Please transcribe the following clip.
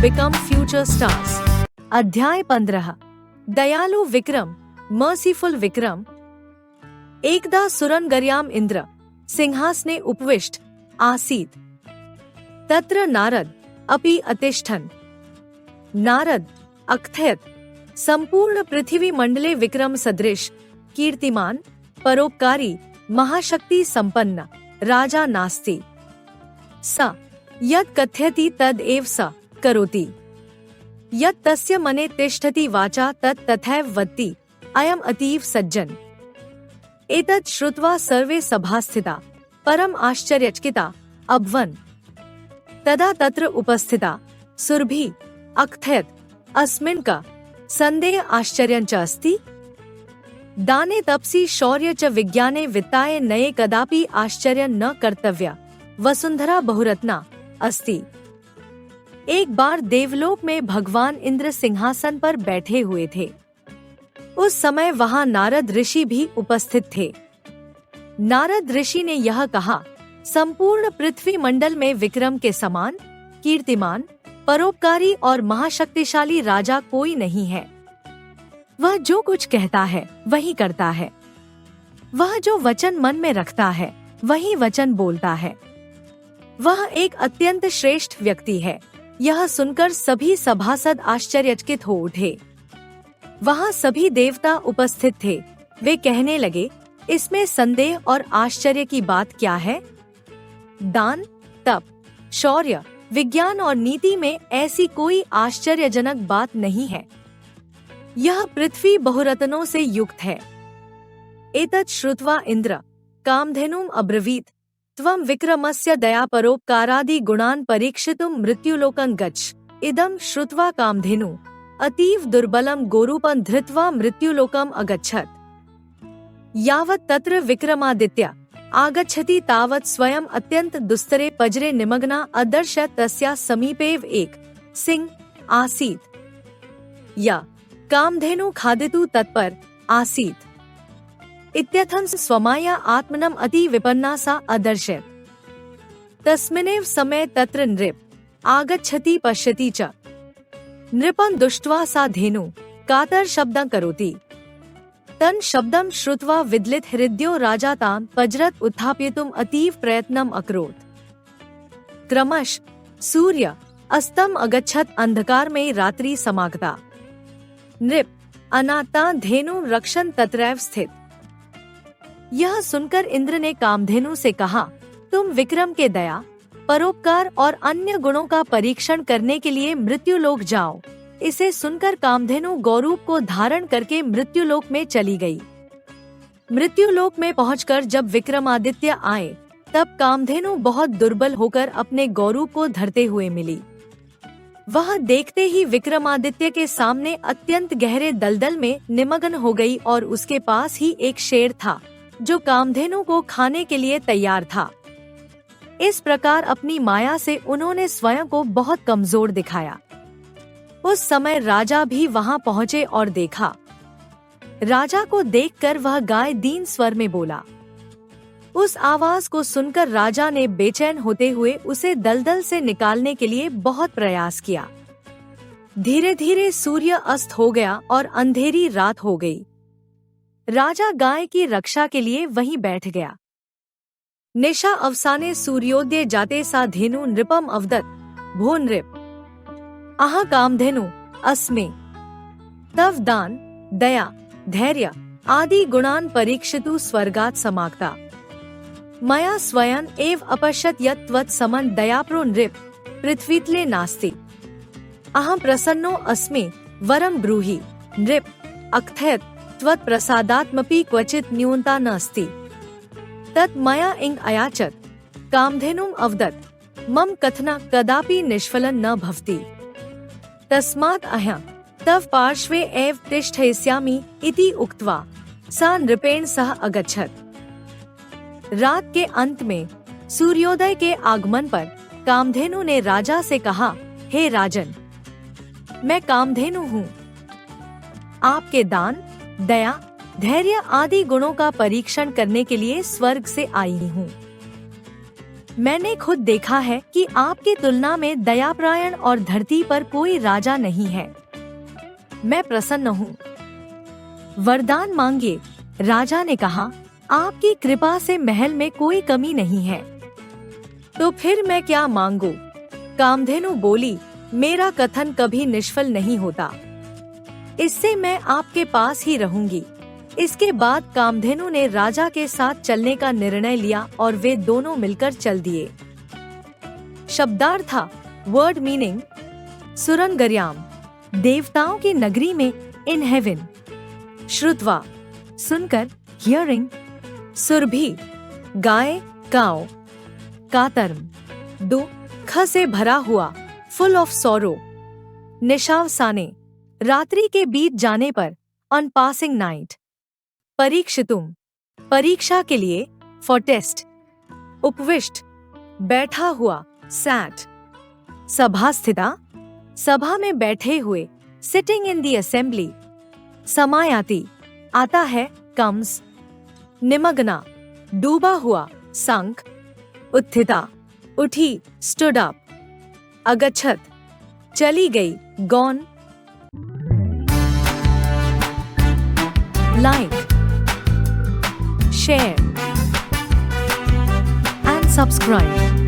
become future stars. अध्याय 15 दयालु Vikram merciful Vikram. एकदा सुरनगर्याम इंद्र सिंहासने उपविष्ट आसीत् तत्र नारद अपि अतिष्ठन्। नारद अकथयत् संपूर्ण पृथ्वी मंडले विक्रम सदृश कीर्तिमान परोपकारी महाशक्ति संपन्न राजा नास्ति। स यत् कथयति तद् एव स करोति। यत् तस्य मने तिष्ठति वाचा तत् तथैव वदति। अयम् अतीव सज्जन। एतत् श्रुत्वा सर्वे सभास्थिता परम आश्चर्यचकिता अभवन्। तदा तत्र उपस्थिता सुरभि अकथयत् अस्मिन् का संदेह आश्चर्यं च अस्ति। दाने तपसि शौर्य च विज्ञाने वित्ताय नये कदापि आश्चर्य न कर्तव्य। वसुंधरा बहुरत्ना अस्ति। एक बार देवलोक में भगवान इंद्र सिंहासन पर बैठे हुए थे। उस समय वहां नारद ऋषि भी उपस्थित थे। नारद ऋषि ने यह कहा, संपूर्ण पृथ्वी मंडल में विक्रम के समान कीर्तिमान परोपकारी और महाशक्तिशाली राजा कोई नहीं है। वह जो कुछ कहता है वही करता है। वह जो वचन मन में रखता है वही वचन बोलता है। वह एक अत्यंत श्रेष्ठ व्यक्ति है। यह सुनकर सभी सभासद आश्चर्यचकित हो उठे। वहाँ सभी देवता उपस्थित थे। वे कहने लगे, इसमें संदेह और आश्चर्य की बात क्या है? दान, तप, शौर्य, विज्ञान और नीति में ऐसी कोई आश्चर्यजनक बात नहीं है। यह पृथ्वी बहुरत्नों से युक्त है। एतत् श्रुत्वा इंद्र कामधेनुम् अब्रवीत्, त्वं विक्रमस्य दया परोपकारादि गुणान् परीक्षितुं मृत्युलोकं गच्छ। इदं श्रुत्वा कामधेनु अतीव दुर्बलं गोरूपं धृत्वा मृत्युलोकम् अगच्छत्। यावत् तत्र विक्रमादित्य आगच्छति तावत् स्वयं अत्यंत दुस्तरे पजरे निमग्ना अदर्शत्। तस्या समीपेव एक सिंह आसीत्। या कामधेनु खादितु तत्पर आसीत्। इत्यथं स्वमाया आत्मनम् अति विपन्ना सा अदर्शत्। तस्मिन्नेव समये तत्र नृप आगच्छति पश्यति च। नृपं दृष्ट्वा सा धेनु कातर शब्दं करोति। तन् शब्दं श्रुत्वा विद्लित हृदयो राजा तां पजरत् उत्थापयितुम् अतीव प्रयत्नम् अकरोत्। क्रमश सूर्य अस्तम् अगच्छत्। अंधकार में रात्रि समागता। नृप अनाता धेनु रक्षन् तत्रैव स्थित। यह सुनकर इंद्र ने कामधेनु से कहा, तुम विक्रम के दया परोपकार और अन्य गुणों का परीक्षण करने के लिए मृत्युलोक जाओ। इसे सुनकर कामधेनु गौरूप को धारण करके मृत्युलोक में चली गई। मृत्युलोक में पहुंचकर जब विक्रमादित्य आए तब कामधेनु बहुत दुर्बल होकर अपने गौरूप को धरते हुए मिली। वह देखते ही विक्रमादित्य के सामने अत्यंत गहरे दलदल में निमग्न हो गई और उसके पास ही एक शेर था जो कामधेनु को खाने के लिए तैयार था। इस प्रकार अपनी माया से उन्होंने स्वयं को बहुत कमजोर दिखाया। उस समय राजा भी वहां पहुंचे और देखा। राजा को देखकर वह गाय दीन स्वर में बोला। उस आवाज को सुनकर राजा ने बेचैन होते हुए उसे दलदल से निकालने के लिए बहुत प्रयास किया। धीरे धीरे सूर्य अस्त हो गया और अंधेरी रात हो गई। राजा गाय की रक्षा के लिए वहीं बैठ गया। निशा अवसाने सूर्योदय जाते सा धेनु नृपम अवदत्, भो नृप अहा कामधेनु अस्मे तव दान दया धैर्य आदि गुणान् परीक्षितु स्वर्गात् समागता। मया स्वयं एव अपश्यत् यत् त्वत् समं दयाप्रो नृप पृथ्वीतले नास्ति। अहं प्रसन्नो अस्मि वरं ब्रूहि। नृप अकथयत् त्वत् प्रसादात्मपि क्वचित् न्यूनता नास्ति। तत् मया इंग अयाचत्। कामधेनुम् अवदत्, मम कथना कदापि निष्फलं न भवति। तस्मात् अहं तव पार्श्वे एव तिष्ठयिष्यामि इति उक्त्वा सा नृपेण सह अगच्छत्। रात के अंत में सूर्योदय के आगमन पर कामधेनु ने राजा से कहा, हे राजन, मैं कामधेनु हूँ। आपके दान दया धैर्य आदि गुणों का परीक्षण करने के लिए स्वर्ग से आई हूँ। मैंने खुद देखा है कि आपकी तुलना में दयापरायण और धरती पर कोई राजा नहीं है। मैं प्रसन्न हूँ। वरदान मांगे। राजा ने कहा, आपकी कृपा से महल में कोई कमी नहीं है। तो फिर मैं क्या मांगू? कामधेनु बोली, मेरा कथन कभी निष्फल नहीं होता। इससे मैं आपके पास ही रहूंगी। इसके बाद कामधेनु ने राजा के साथ चलने का निर्णय लिया और वे दोनों मिलकर चल दिए। शब्दार्थ, वर्ड मीनिंग। सुरनगर्याम, देवताओं की नगरी में, इन हेवन। श्रुत्वा, सुनकर, हियरिंग। सुरभि, गाय, काओ। कातर्म, दुख से भरा हुआ, फुल ऑफ सॉरो। निशावसाने, रात्रि के बीत जाने पर, ऑन पासिंग नाइट। परीक्षितुम, परीक्षा के लिए, फॉर टेस्ट। उपविष्ट, बैठा हुआ, सैट। सभास्थिता, सभा में बैठे हुए, सिटिंग इन द असेंबली। समायाति, आता है, कम्स। निमग्ना, डूबा हुआ, संक। उत्थिता, उठी, स्टूड अप। अगच्छत, चली गई, gone. Like, share and subscribe.